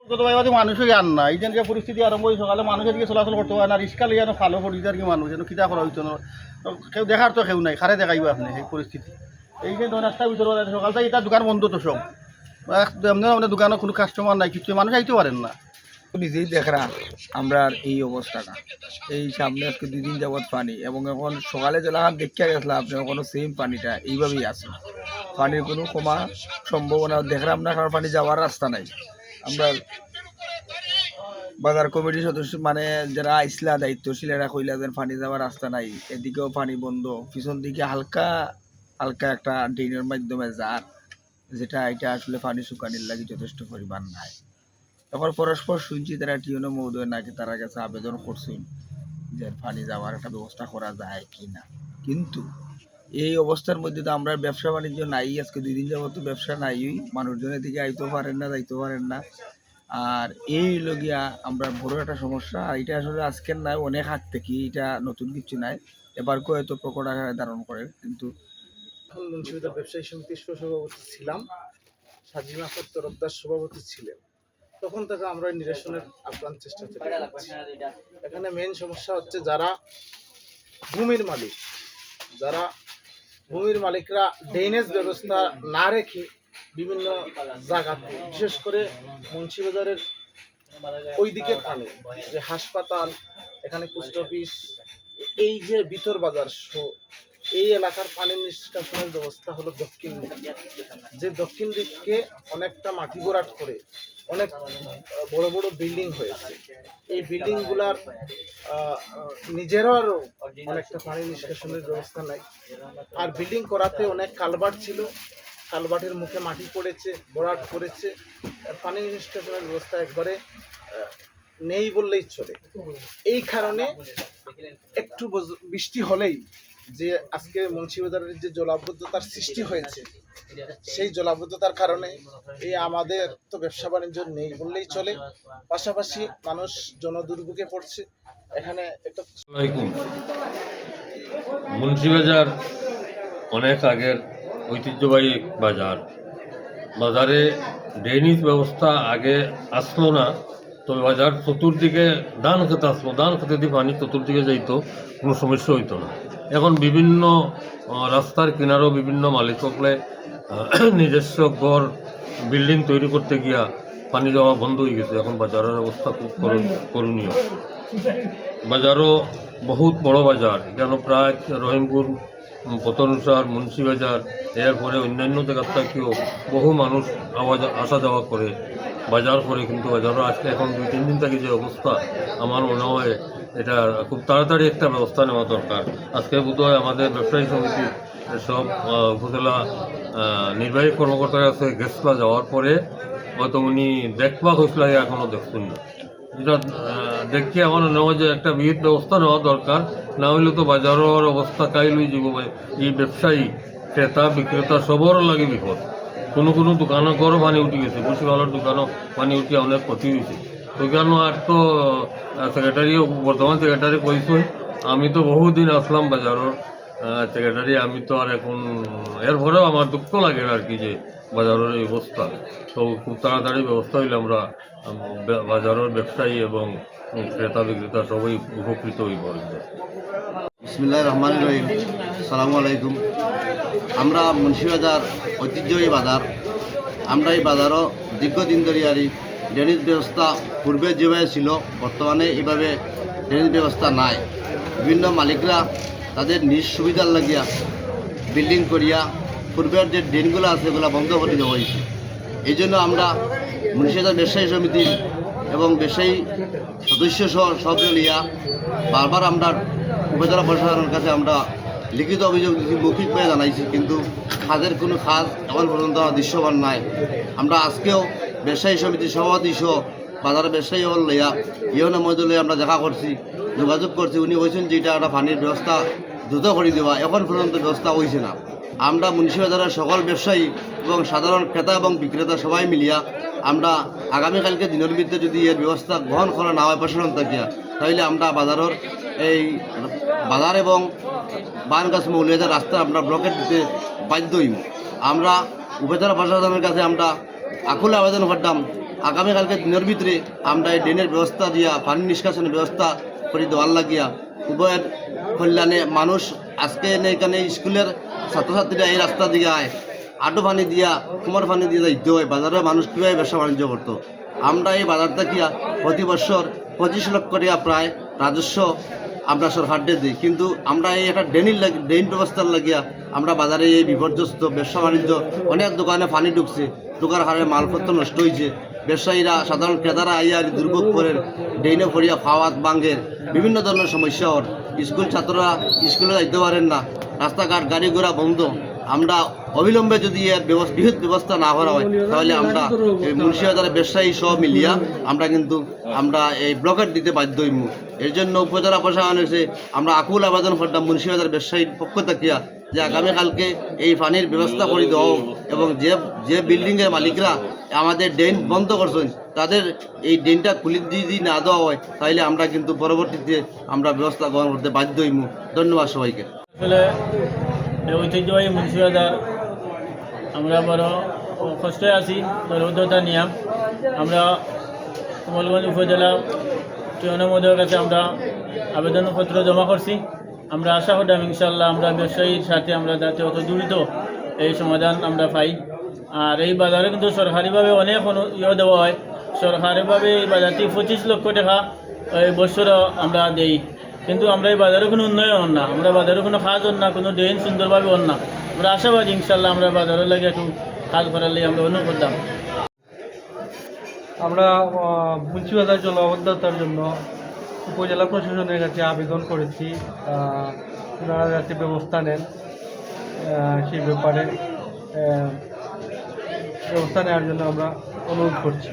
তো ভাই মানুষও জ্ঞান না এই যে পরিস্থিতি আরম্ভ হয়ে সকালে মানুষের দিকে চলাচল করতে পারে না রিক্সা লিয়ে ভালো পড়িছে আর কি মানুষ যেন কিতা করা হইতো না কেউ দেখার তো কেউ নাই খারে দেখাইব আপনি এই পরিস্থিতি এই যে রাস্তার ভিতরে সকাল থেকে এটা দোকান বন্ধ তো সব এমনি আমাদের দোকানে কোনো কাস্টমার নাই কিছু মানুষ আইতে পারেন না। নিজেই দেখরা আমরা এই অবস্থাটা এই সামনে আজকে 2 দিন যাবৎ পানি এবং এখন সকালে যেলাম দেখিয়া গেছিলাম আপনি এখনো সেম পানিটা এইভাবেই আছে। পানির কোনো কমা সম্ভাবনা দেখলাম না, কারণ পানি যাওয়ার রাস্তা নাই। আমরা বাজার কমিটির সদস্য মানে যারা আইসলা দায়িত্বশীল এরা কইলা যেন পানি যাওয়ার রাস্তা নাই, এদিকেও পানি বন্ধ, পিছন দিকে হালকা হালকা একটা ড্রেনের মাধ্যমে যার যেটা এটা আসলে পানি শুকানির লাগে যথেষ্ট পরিমাণ নাই। এখন পরস্পর শুনছি তারা টিউনো মহোদয় নাকি তারা কাছে আবেদন করছেন যে পানি যাওয়ার একটা ব্যবস্থা করা যায় কি না, কিন্তু এই অবস্থার মধ্যে তো আমরা ব্যবসা বাণিজ্য নাই। আজকে 2 দিন যাবত ব্যবসা নাই, মানুষজনের দিকে আইতেও পারেন না যাইতেও পারেন না। আর এই লগিয়া আমরা বড় একটা সমস্যা, এটা আসলে আজকের নাই, অনেক হাত থেকে, এটা নতুন কিছু নাই, এবার হয়তো প্রকট আকারে ধারণ করে। কিন্তু মুন্সিবাজার ব্যবসায়ী সমিতির সভাপতি ছিলাম, সাজিমা তরফদার সভাপতি ছিলেন, তখন থেকে আমরা নিরসনের আপ্রাণ চেষ্টা চালিয়ে যাচ্ছি। এখানে মেইন সমস্যা হচ্ছে যারা ভূমির মালিকরা ড্রেনেজ ব্যবস্থা না রেখে বিভিন্ন জায়গাতে, বিশেষ করে মুন্সিবাজারের ওইদিকে পানি, যে হাসপাতাল, এখানে পোস্ট অফিস, এই যে ভিতর বাজার এই এলাকার পানি নিষ্কাশনের ব্যবস্থা হলো দক্ষিণ দিক, যে দক্ষিণ দিককে অনেকটা মাটি ভরাট করে অনেক বড় বড় বিল্ডিং হয়েছে। এই বিল্ডিং গুলার নিজেরও আরো অনেকটা পানি নিষ্কাশনের ব্যবস্থা নাই। আর বিল্ডিং করাতে অনেক কালভার্ট ছিল, কালভার্টের মুখে মাটি পড়েছে, ভরাট করেছে, পানি নিষ্কাশনের ব্যবস্থা একবারে নেই বললেই চলে। এই কারণে একটু বৃষ্টি হলেই যে আজকে মুন্সিবাজারের যে জলাবদ্ধতার সৃষ্টি হয়েছে, সেই জলাবদ্ধতার কারণে এই আমাদের তো ব্যবসা বাণিজ্য নেই বললেই চলে, পাশাপাশি মানুষ জনদুর্ভোগে পড়ছে। এখানে একটা মুন্সিবাজার অনেক আগের ঐতিহ্যবাহী বাজার, বাজারে ড্রেনেজ ব্যবস্থা আগে আসলো না, তবে বাজার চতুর্দিকে ধান খেতে আসলো, ধান খেতে দিয়ে পানি চতুর্দিকে যাইতো, কোনো সমস্যা হইতো না। এখন বিভিন্ন রাস্তার কিনারও বিভিন্ন মালিকসকলে নিজস্ব ঘর বিল্ডিং তৈরি করতে গিয়া পানি যাওয়া বন্ধ হয়ে গেছে। এখন বাজারের অবস্থা খুব করণীয়। বাজারও বহুত বড় বাজার, যেন প্রায় রহিমপুর, পতনসার, মুন্সিবাজার, এরপরে অন্যান্য জায়গার থেকেও বহু মানুষ আসা যাওয়া করে, বাজার করে। কিন্তু বাজারও আজকে এখন 2-3 দিন থেকে যে অবস্থা, আমার মনে হয় এটা খুব তাড়াতাড়ি একটা ব্যবস্থা নেওয়া দরকার। আজকে বোধহয় আমাদের ব্যবসায়ী সমিতির সব উপজেলা নির্বাহী কর্মকর্তার কাছে গেছলা, যাওয়ার পরে হয়তো উনি দেখবা হয়েছিল, এখনও দেখছেন না। যেটা দেখি আমার মনে হয় যে একটা বিহিত ব্যবস্থা নেওয়া দরকার, না হইলে তো বাজারের অবস্থা কাইলই যাব। এই ব্যবসায়ী, ক্রেতা, বিক্রেতা সবর লাগে বিপদ। কোনো কোনো দোকানের ঘরও পানি উঠে গেছে, বসিওয়ালার দোকানও পানি উঠে অনেক ক্ষতি হয়েছে। তো কেন আর তো সেক্রেটারিও, বর্তমান সেক্রেটারি কইছে, আমি তো বহুদিন আসলাম বাজারের সেক্রেটারি, আমি তো আর এখন এরপরেও আমার দুঃখ লাগে আর কি যে বাজারের এই অবস্থা। তো খুব তাড়াতাড়ি ব্যবস্থা হইলে আমরা বাজারের ব্যবসায়ী এবং ক্রেতা বিক্রেতা সবাই উপকৃত হইব। বিসমিল্লাহির রহমানির রহিম। আসসালামু আলাইকুম। আমরা মুন্সিবাজার ঐতিহ্যবাহী বাজার, আমরা এই বাজারও দীর্ঘদিন ধরে আর ড্রেনেজ ব্যবস্থা পূর্বে যেভাবে ছিল বর্তমানে এইভাবে ড্রেনেজ ব্যবস্থা নাই। বিভিন্ন মালিকরা তাদের নিজ সুবিধার লাগিয়া বিল্ডিং করিয়া পূর্বের যে ড্রেনগুলো আছে এগুলো বন্ধ করে দেওয়া হয়েছে। এই জন্য আমরা মুন্সিবাজার ব্যবসায়ী সমিতি এবং ব্যবসায়ী সদস্য সহ সব লিয়া বারবার আমরা উপজেলা প্রশাসনের কাছে আমরা লিখিত অভিযোগ মৌখিকভাবে জানাইছি, কিন্তু কাজের কোনো কাজ এখন পর্যন্ত দৃশ্যমান নাই। আমরা আজকেও ব্যবসায়ী সমিতির সভাপতি সহ বাজারের ব্যবসায়ী হল লইয়া ইউনো মধ্যে লইয়া আমরা দেখা করছি, যোগাযোগ করছি। উনি বলছেন যে এটা একটা পানির ব্যবস্থা দ্রুত করে দেওয়া, এখন পর্যন্ত ব্যবস্থা হয়েছে না। আমরা মুন্সিবাজারের সকল ব্যবসায়ী এবং সাধারণ ক্রেতা এবং বিক্রেতা সবাই মিলিয়া আমরা আগামীকালকে দিনের ভিতরে যদি এর ব্যবস্থা গ্রহণ করা না হয় প্রশাসন থাকিয়া, তাহলে আমরা বাজারের এই বাজার এবং বানগাছ মৌলিয়াদের রাস্তা আমরা ব্লকেট দিতে বাধ্য হইব। আমরা উপজেলা প্রশাসনের কাছে আমরা আকুল আবেদন করতাম, আগামীকালকে দিনের ভিতরে আমরা এই ড্রেনের ব্যবস্থা দিয়া পানি নিষ্কাশনের ব্যবস্থা করে দেওয়ার লাগিয়া উভয়ের কল্যাণে মানুষ আজকে এখানে স্কুলের ছাত্রছাত্রীরা এই রাস্তা দিকে আয় আটো পানি দিয়া কুমার পানি দিয়ে যাইতে হয় বাজারে মানুষ কীভাবে ব্যবসা বাণিজ্য করতো। আমরা এই বাজারটা কিয়া প্রতি বছর 25 লক্ষ টাকা প্রায় রাজস্ব আমরা সরকারকে দিই, কিন্তু আমরা এই একটা ড্রেন ব্যবস্থার লাগিয়া আমরা বাজারে এই বিপর্যস্ত ব্যবসা বাণিজ্য অনেক দোকানে পানি ঢুকছে, ঢোকার হারে মালপত্র নষ্ট হয়েছে, ব্যবসায়ীরা সাধারণ ক্রেতারা আইয়া দুর্ভোগ করে ড্রেনে পড়িয়া খাওয়াত বাঙ্গের বিভিন্ন ধরনের সমস্যা হর। স্কুল ছাত্ররা স্কুলে যাইতে পারেন না, রাস্তাঘাট গাড়ি ঘোড়া বন্ধ। আমরা অবিলম্বে যদি এর বৃহৎ ব্যবস্থা না করা হয় তাহলে আমরা এই মুন্সিবাজারের ব্যবসায়ী সহ মিলিয়া আমরা এই ব্লকেট দিতে বাধ্য হইম। এর জন্য উপজেলা প্রশাসন এসে আমরা আকুল আবেদন করতাম মুন্সিবাজার ব্যবসায়ীর পক্ষ থাকিয়া যে আগামীকালকে এই পানির ব্যবস্থা করে দেওয়া হোক এবং যে বিল্ডিংয়ের মালিকরা আমাদের ড্রেন বন্ধ করছেন তাদের এই ড্রেনটা খুলে যদি না দেওয়া হয় তাহলে আমরা কিন্তু পরবর্তীতে আমরা ব্যবস্থা গ্রহণ করতে বাধ্য হইম। ধন্যবাদ সবাইকে। আসলে এই ঐতিহ্যবাহী মুন্সিবাজার আমরা বড় কষ্টে আছি, দরিদ্রতা নিয়ে আমরা কমলগঞ্জ উপজেলা টিউনমোদের কাছে আমরা আবেদনপত্র জমা করছি। আমরা আশা করতাম ইনশাল্লাহ আমরা ব্যবসায়ীর সাথে আমরা যাতে অত জড়িত এই সমাধান আমরা পাই। আর এই বাজারে কিন্তু সরকারিভাবে অনেক দেওয়া হয়, সরকারিভাবে এই বাজারটি 25 লক্ষ টাকা এই বছর আমরা দেই, কিন্তু আমরা এই বাজারে কোনো উন্নয়ন হন না, আমরা বাজারে কোনো কাজ হন না, কোনো ড্রেন সুন্দরভাবে হন না। আমরা আশাবাদী ইনশাল্লাহ আমরা বাজারের লাগে একটু কাজ করার লাগে আমরা অনুরোধ করতাম। আমরা মুন্সিবাজার জলাবদ্ধতার জন্য উপজেলা প্রশাসনের কাছে আবেদন করেছি, ওনারা যাতে ব্যবস্থা নেন সেই ব্যাপারে ব্যবস্থা নেওয়ার জন্য আমরা অনুরোধ করছি।